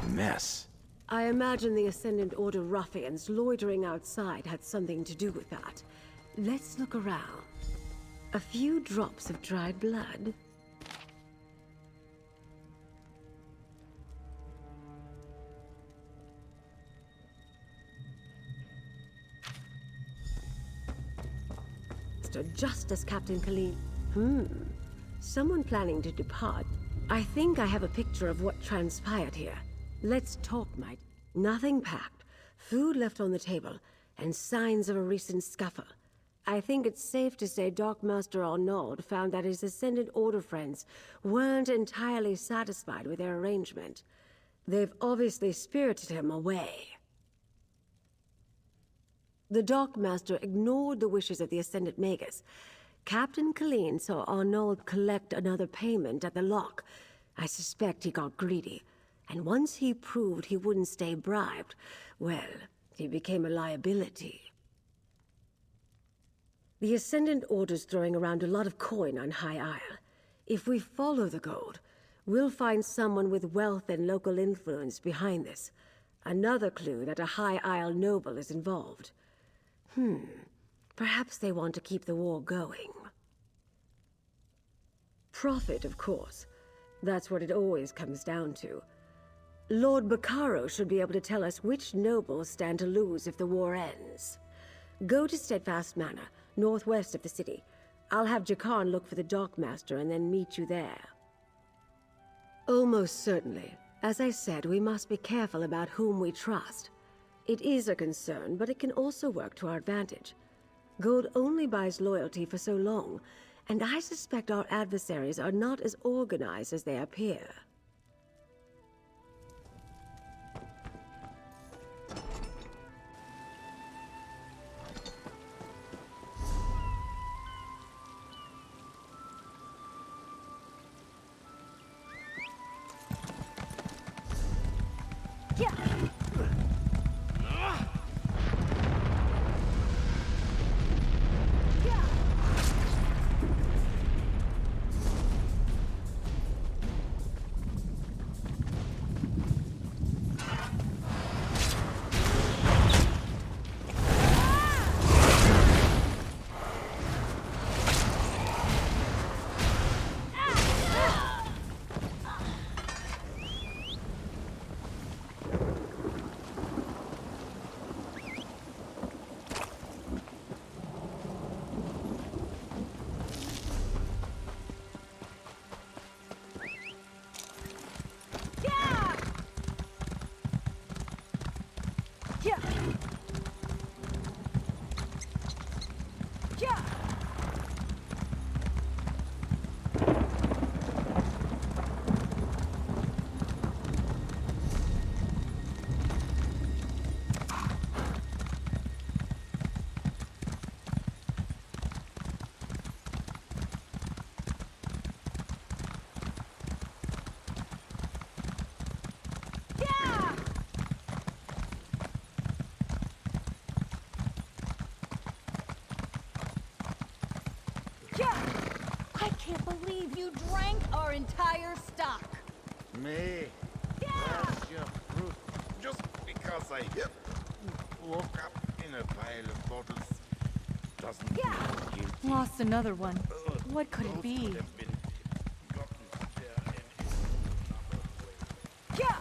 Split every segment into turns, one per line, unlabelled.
Mess.
I imagine the Ascendant Order ruffians loitering outside had something to do with that. Let's look around. A few drops of dried blood. Just as Captain Colleen. Someone planning to depart. I think I have a picture of what transpired here. Let's talk, mate. Nothing packed, food left on the table, and signs of a recent scuffle. I think it's safe to say Darkmaster Arnaud found that his Ascendant Order friends weren't entirely satisfied with their arrangement. They've obviously spirited him away. The Darkmaster ignored the wishes of the Ascendant Magus. Captain Colleen saw Arnaud collect another payment at the lock. I suspect he got greedy. And once he proved he wouldn't stay bribed, well, he became a liability. The Ascendant Order's throwing around a lot of coin on High Isle. If we follow the gold, we'll find someone with wealth and local influence behind this. Another clue that a High Isle noble is involved. Perhaps they want to keep the war going. Profit, of course. That's what it always comes down to. Lord Bacaro should be able to tell us which nobles stand to lose if the war ends. Go to Steadfast Manor, northwest of the city. I'll have Jakarn look for the Darkmaster and then meet you there. Almost certainly. As I said, we must be careful about whom we trust. It is a concern, but it can also work to our advantage. Gold only buys loyalty for so long, and I suspect our adversaries are not as organized as they appear.
I can't believe you drank our entire stock.
Me? That's your fruit. Just because I woke up in a pile of bottles doesn't mean I'm guilty.
Lost another one. What could it be?
Could have been gotten there in another way.
Yeah!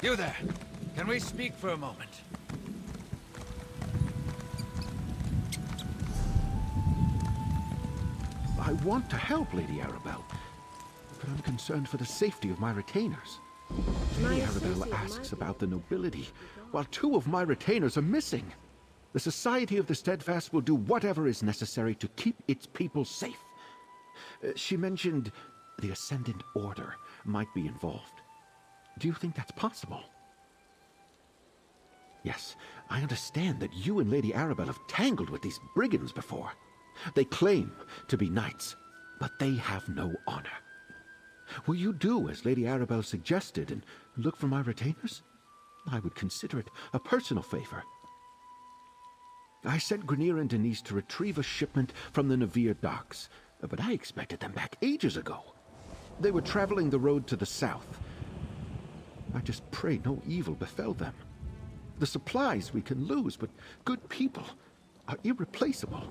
You there. Can we speak for a moment?
I want to help, Lady Arabelle, but I'm concerned for the safety of my retainers. Lady Arabelle asks about the nobility, while 2 of my retainers are missing. The Society of the Steadfast will do whatever is necessary to keep its people safe. She mentioned the Ascendant Order might be involved. Do you think that's possible? Yes, I understand that you and Lady Arabelle have tangled with these brigands before. They claim to be knights, but they have no honor. Will you do as Lady Arabelle suggested and look for my retainers? I would consider it a personal favor. I sent Grenier and Denise to retrieve a shipment from the Navire docks, but I expected them back ages ago. They were traveling the road to the south. I just pray no evil befell them. The supplies we can lose, but good people are irreplaceable.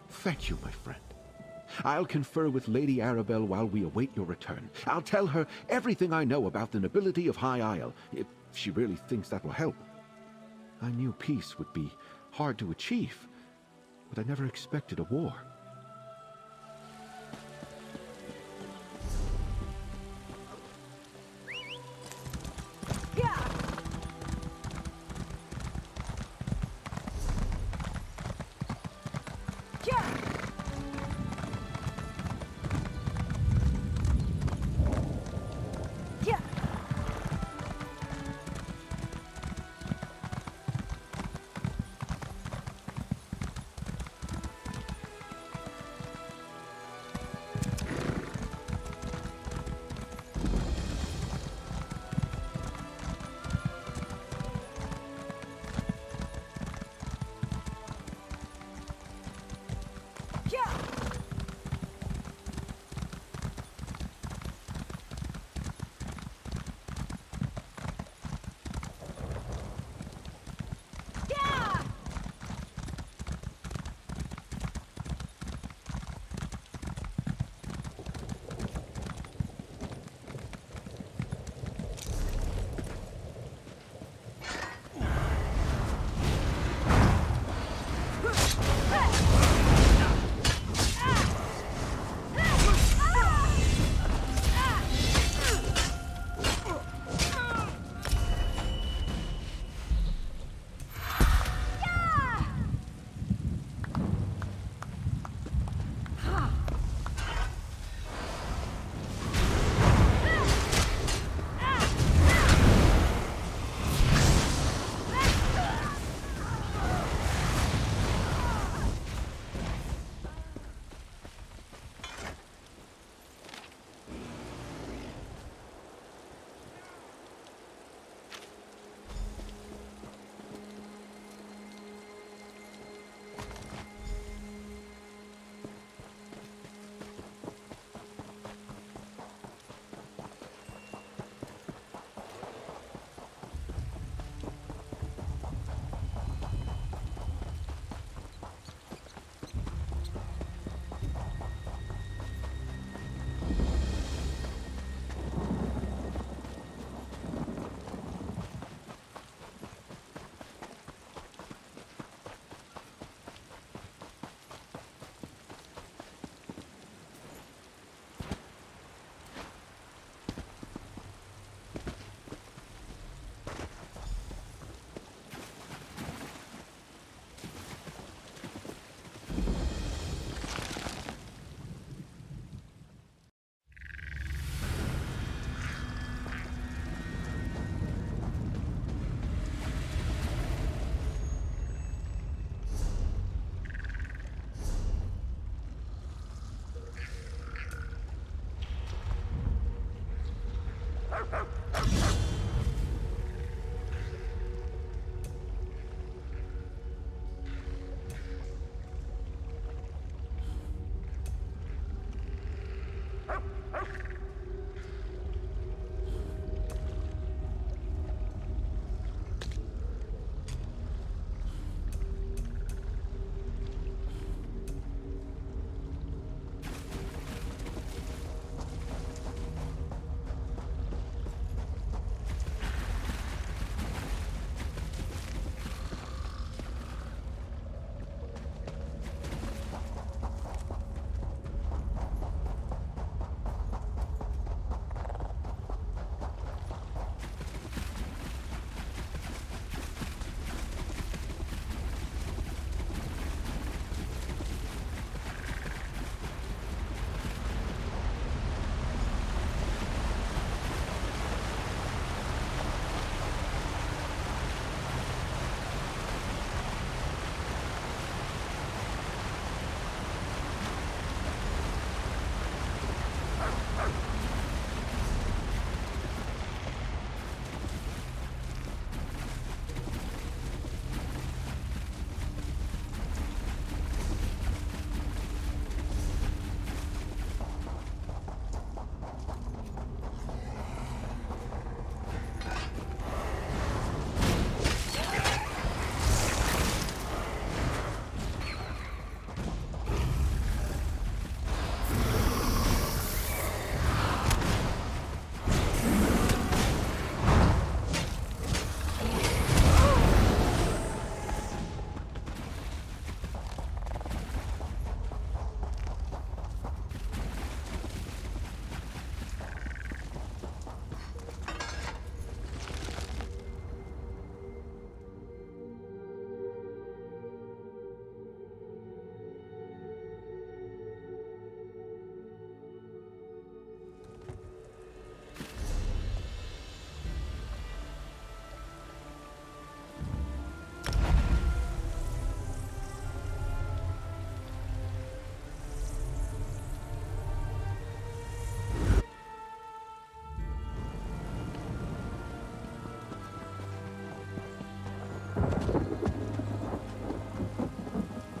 Thank you, my friend. I'll confer with Lady Arabelle while we await your return. I'll tell her everything I know about the nobility of High Isle, if she really thinks that will help. I knew peace would be hard to achieve, but I never expected a war.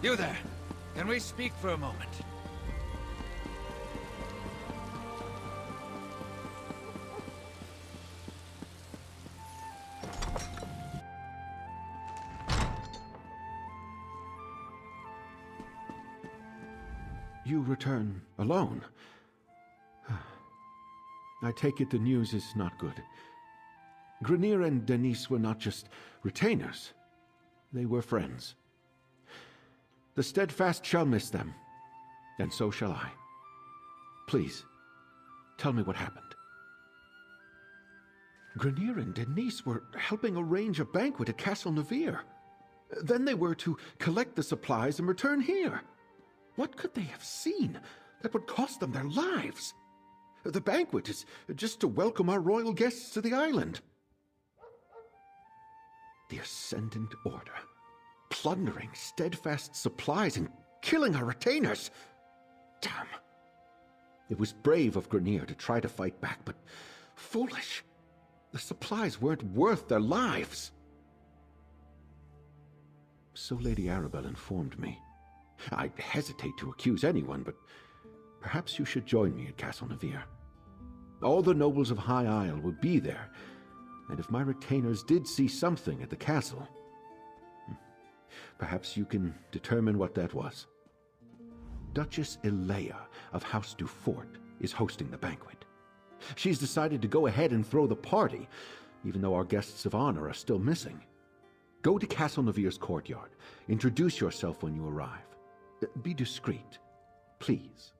You there. Can we speak for a moment?
You return alone. I take it the news is not good. Grineer and Denise were not just retainers. They were friends. The Steadfast shall miss them, and so shall I. Please, tell me what happened. Grineer and Denise were helping arrange a banquet at Castle Navire. Then they were to collect the supplies and return here. What could they have seen that would cost them their lives? The banquet is just to welcome our royal guests to the island. The Ascendant Order, plundering Steadfast supplies and killing our retainers. Damn. It was brave of Grineer to try to fight back, but foolish. The supplies weren't worth their lives. So Lady Arabelle informed me. I hesitate to accuse anyone, but perhaps you should join me at Castle Navire. All the nobles of High Isle will be there, and if my retainers did see something at the castle, perhaps you can determine what that was. Duchess Elea of House Dufort is hosting the banquet. She's decided to go ahead and throw the party, even though our guests of honor are still missing. Go to Castle Navire's courtyard. Introduce yourself when you arrive. Be discreet, please.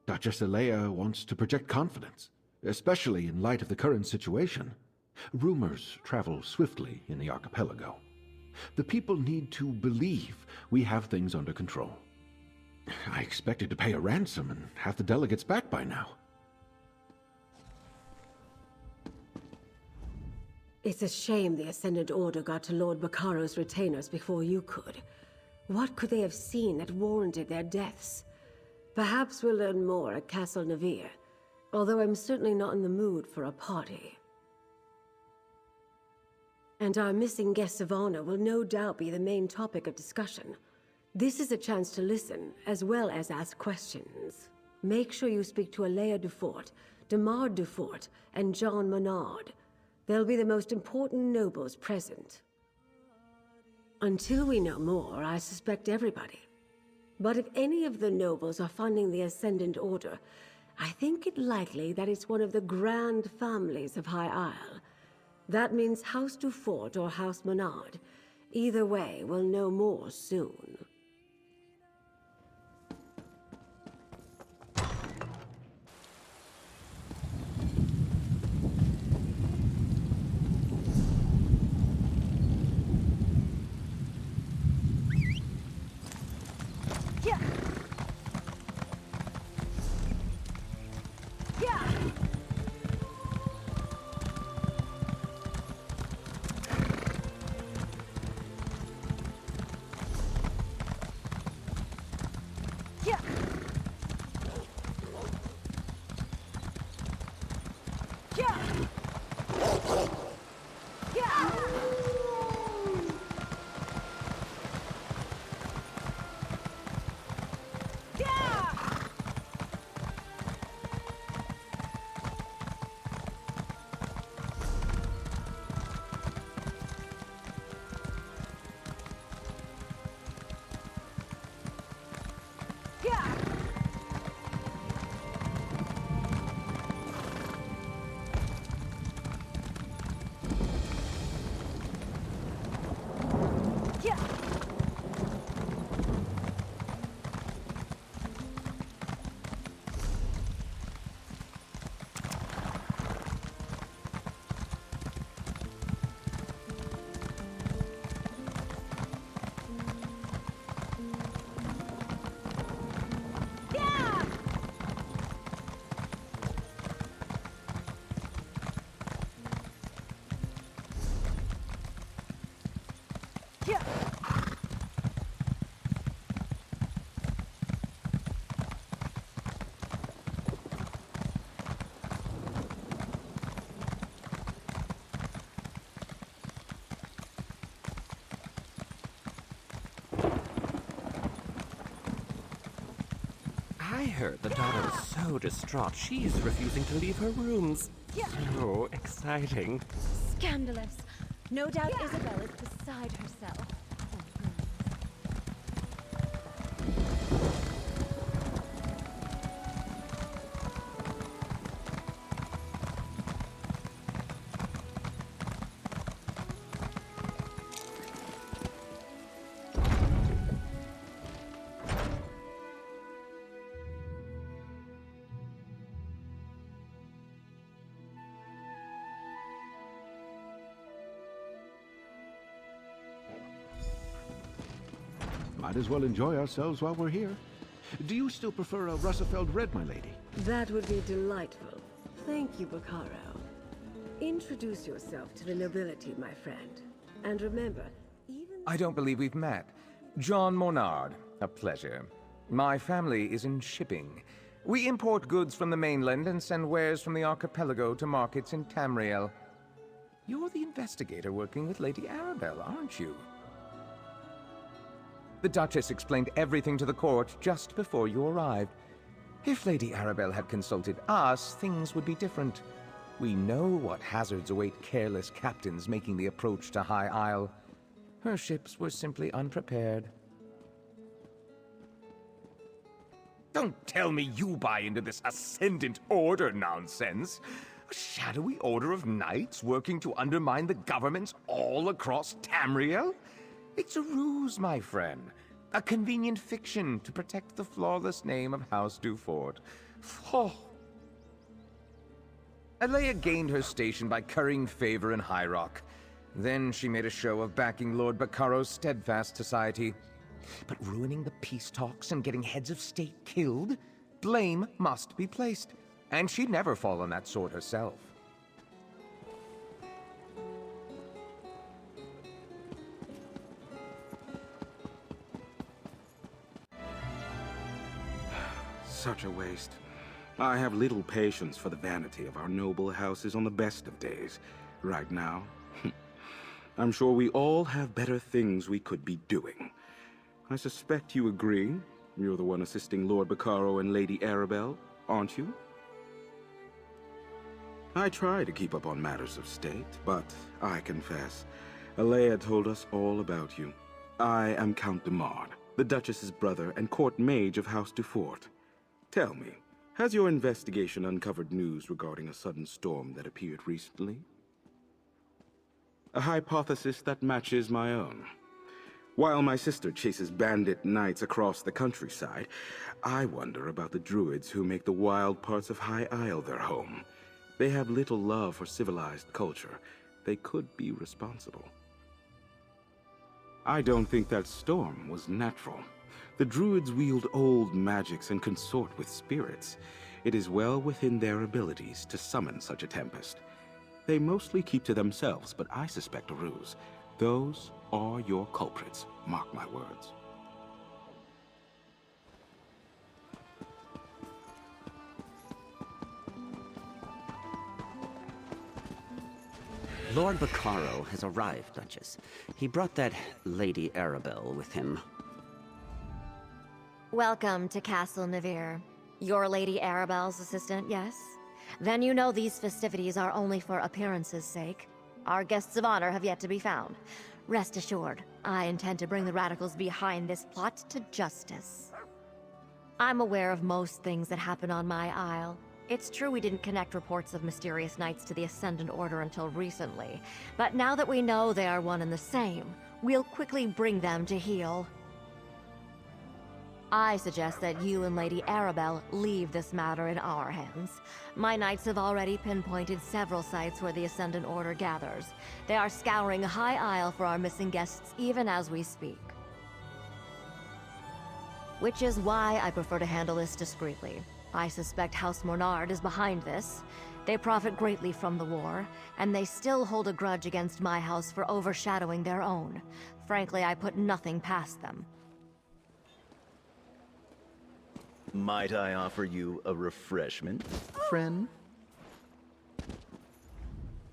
Duchess Elea wants to project confidence, especially in light of the current situation. Rumors travel swiftly in the archipelago. The people need to believe we have things under control. I expected to pay a ransom and have the delegates back by now.
It's a shame the Ascendant Order got to Lord Baccaro's retainers before you could. What could they have seen that warranted their deaths? Perhaps we'll learn more at Castle Navire, although I'm certainly not in the mood for a party. And our missing guests of honor will no doubt be the main topic of discussion. This is a chance to listen, as well as ask questions. Make sure you speak to Alea Dufort, Demar Dufort, and John Menard. They'll be the most important nobles present. Until we know more, I suspect everybody. But if any of the nobles are funding the Ascendant Order, I think it likely that it's one of the grand families of High Isle. That means House Dufort or House Menard. Either way, we'll know more soon.
I heard the daughter is so distraught she's refusing to leave her rooms. So exciting.
Scandalous. No doubt Isabel is beside herself.
Might as well enjoy ourselves while we're here. Do you still prefer a Russafeld red, my lady?
That would be delightful. Thank you, Bacaro. Introduce yourself to the nobility, my friend. And remember, even...
I don't believe we've met. John Monard, a pleasure. My family is in shipping. We import goods from the mainland and send wares from the archipelago to markets in Tamriel. You're the investigator working with Lady Arabelle, aren't you? The Duchess explained everything to the court just before you arrived. If Lady Arabelle had consulted us, things would be different. We know what hazards await careless captains making the approach to High Isle. Her ships were simply unprepared. Don't tell me you buy into this Ascendant Order nonsense. A shadowy order of knights working to undermine the governments all across Tamriel? It's a ruse, my friend. A convenient fiction to protect the flawless name of House Dufort. Oh. Alea gained her station by currying favor in High Rock. Then she made a show of backing Lord Bacaro's steadfast society. But ruining the peace talks and getting heads of state killed? Blame must be placed. And she'd never fall on that sword herself.
Such a waste. I have little patience for the vanity of our noble houses on the best of days. Right now, I'm sure we all have better things we could be doing. I suspect you agree. You're the one assisting Lord Bacaro and Lady Arabelle, aren't you? I try to keep up on matters of state, but I confess, Alea told us all about you. I am Count de Mard, the Duchess's brother and court mage of House Dufort. Tell me, has your investigation uncovered news regarding a sudden storm that appeared recently? A hypothesis that matches my own. While my sister chases bandit knights across the countryside, I wonder about the druids who make the wild parts of High Isle their home. They have little love for civilized culture. They could be responsible. I don't think that storm was natural. The druids wield old magics and consort with spirits. It is well within their abilities to summon such a tempest. They mostly keep to themselves, but I suspect a ruse. Those are your culprits, mark my words.
Lord Bacaro has arrived, Duchess. He brought that Lady Arabelle with him.
Welcome to Castle Navire. You're Lady Arabelle's assistant, yes? Then you know these festivities are only for appearance's sake. Our guests of honor have yet to be found. Rest assured, I intend to bring the radicals behind this plot to justice. I'm aware of most things that happen on my isle. It's true we didn't connect reports of mysterious knights to the Ascendant Order until recently, but now that we know they are one and the same, we'll quickly bring them to heel. I suggest that you and Lady Arabelle leave this matter in our hands. My knights have already pinpointed several sites where the Ascendant Order gathers. They are scouring High Isle for our missing guests even as we speak. Which is why I prefer to handle this discreetly. I suspect House Monard is behind this. They profit greatly from the war, and they still hold a grudge against my house for overshadowing their own. Frankly, I put nothing past them.
Might I offer you a refreshment, friend?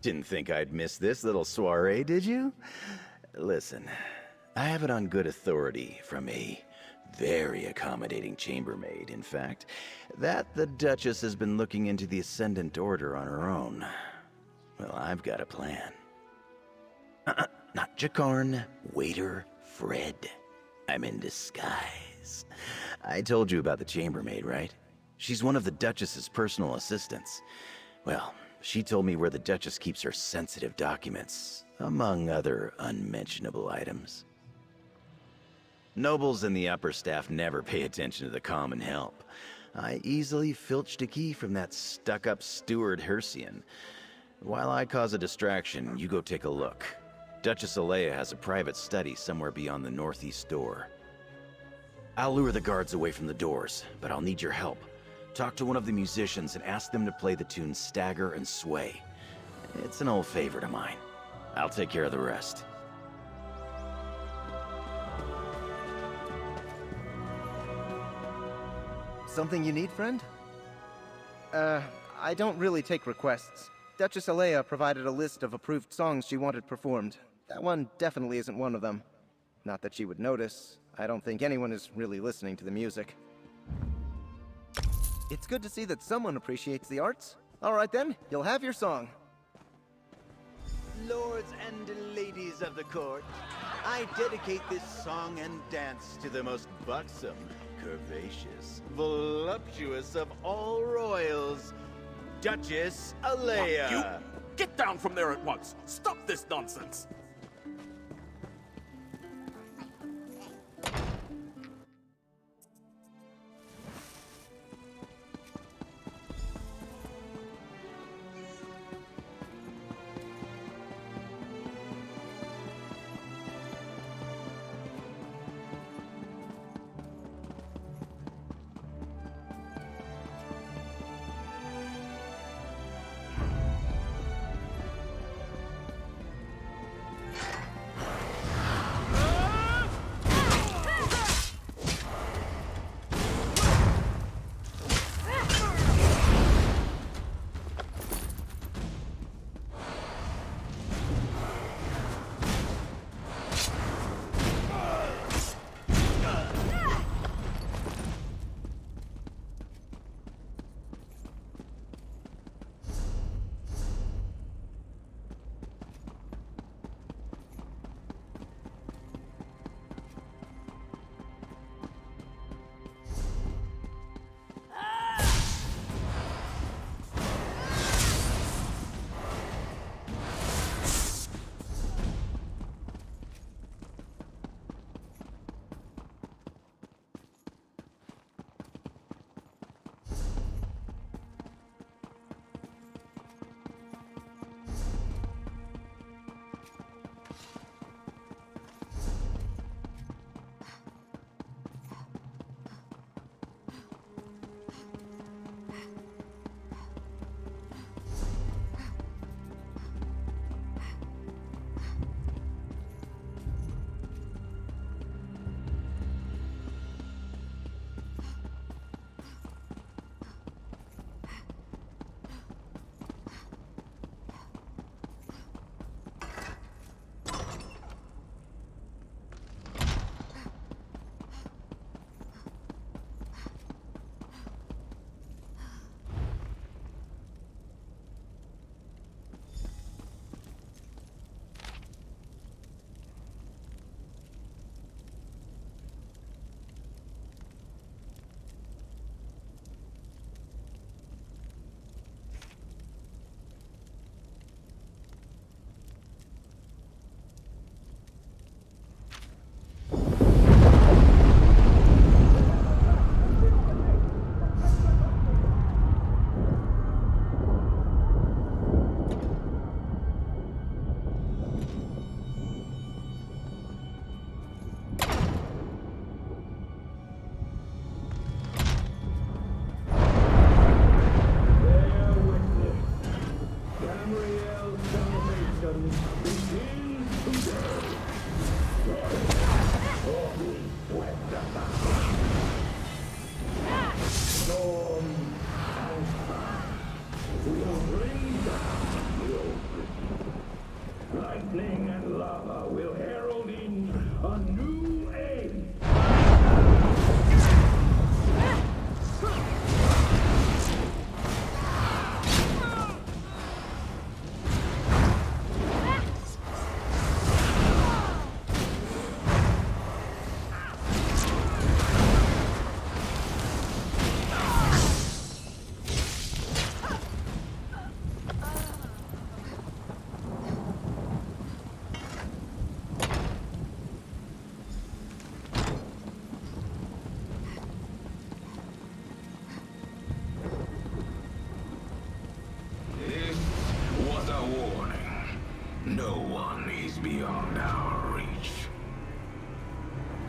Didn't think I'd miss this little soiree, did you? Listen, I have it on good authority from a Very accommodating chambermaid, in fact. That the Duchess has been looking into the Ascendant Order on her own. Well, I've got a plan. Not Jakarn, waiter Fred. I'm in disguise. I told you about the chambermaid, right? She's one of the Duchess's personal assistants. Well, she told me where the Duchess keeps her sensitive documents, among other unmentionable items. Nobles and the upper staff never pay attention to the common help. I easily filched a key from that stuck-up steward Hercian. While I cause a distraction, you go take a look. Duchess Alea has a private study somewhere beyond the northeast door. I'll lure the guards away from the doors, but I'll need your help. Talk to one of the musicians and ask them to play the tune Stagger and Sway. It's an old favorite of mine. I'll take care of the rest.
Something you need, friend? I don't really take requests. Duchess Alea provided a list of approved songs she wanted performed. That one definitely isn't one of them. Not that she would notice. I don't think anyone is really listening to the music. It's good to see that someone appreciates the arts. All right then, you'll have your song.
Lords and ladies of the court, I dedicate this song and dance to the most buxom, curvaceous, voluptuous of all royals, Duchess Alea.
You get down from there at once. Stop this nonsense.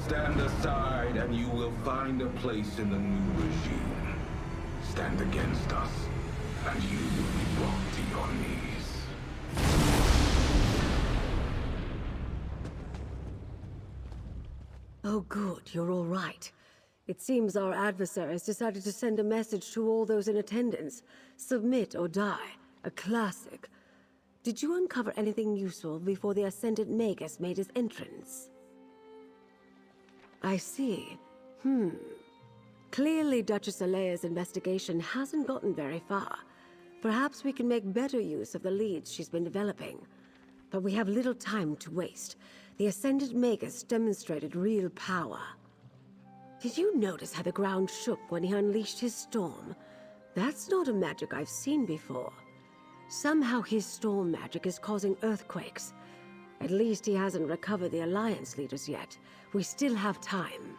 Stand aside and you will find a place in the new regime. Stand against us, and you will be brought to your knees.
Oh good, you're all right. It seems our adversaries decided to send a message to all those in attendance. Submit or die. A classic. Did you uncover anything useful before the Ascendant Magus made his entrance? I see. Clearly Duchess Alea's investigation hasn't gotten very far. Perhaps we can make better use of the leads she's been developing. But we have little time to waste. The Ascendant Magus demonstrated real power. Did you notice how the ground shook when he unleashed his storm? That's not a magic I've seen before. Somehow his storm magic is causing earthquakes. At least he hasn't recovered the Alliance leaders yet. We still have time.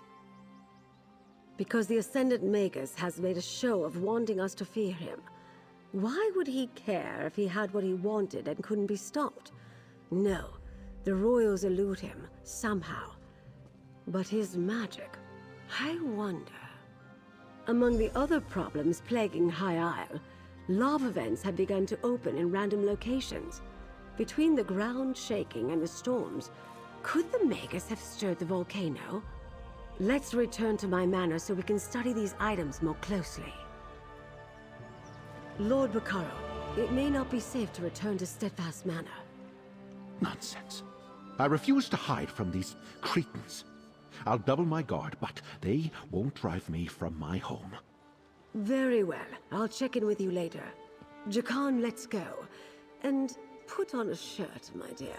Because the Ascendant Magus has made a show of wanting us to fear him. Why would he care if he had what he wanted and couldn't be stopped? No, the royals elude him, somehow. But his magic, I wonder. Among the other problems plaguing High Isle, lava vents have begun to open in random locations. Between the ground shaking and the storms, could the Magus have stirred the volcano? Let's return to my manor so we can study these items more closely. Lord Bacaro, it may not be safe to return to Steadfast Manor.
Nonsense. I refuse to hide from these cretins. I'll double my guard, but they won't drive me from my home.
Very well. I'll check in with you later. Jakan, let's go. And put on a shirt, my dear.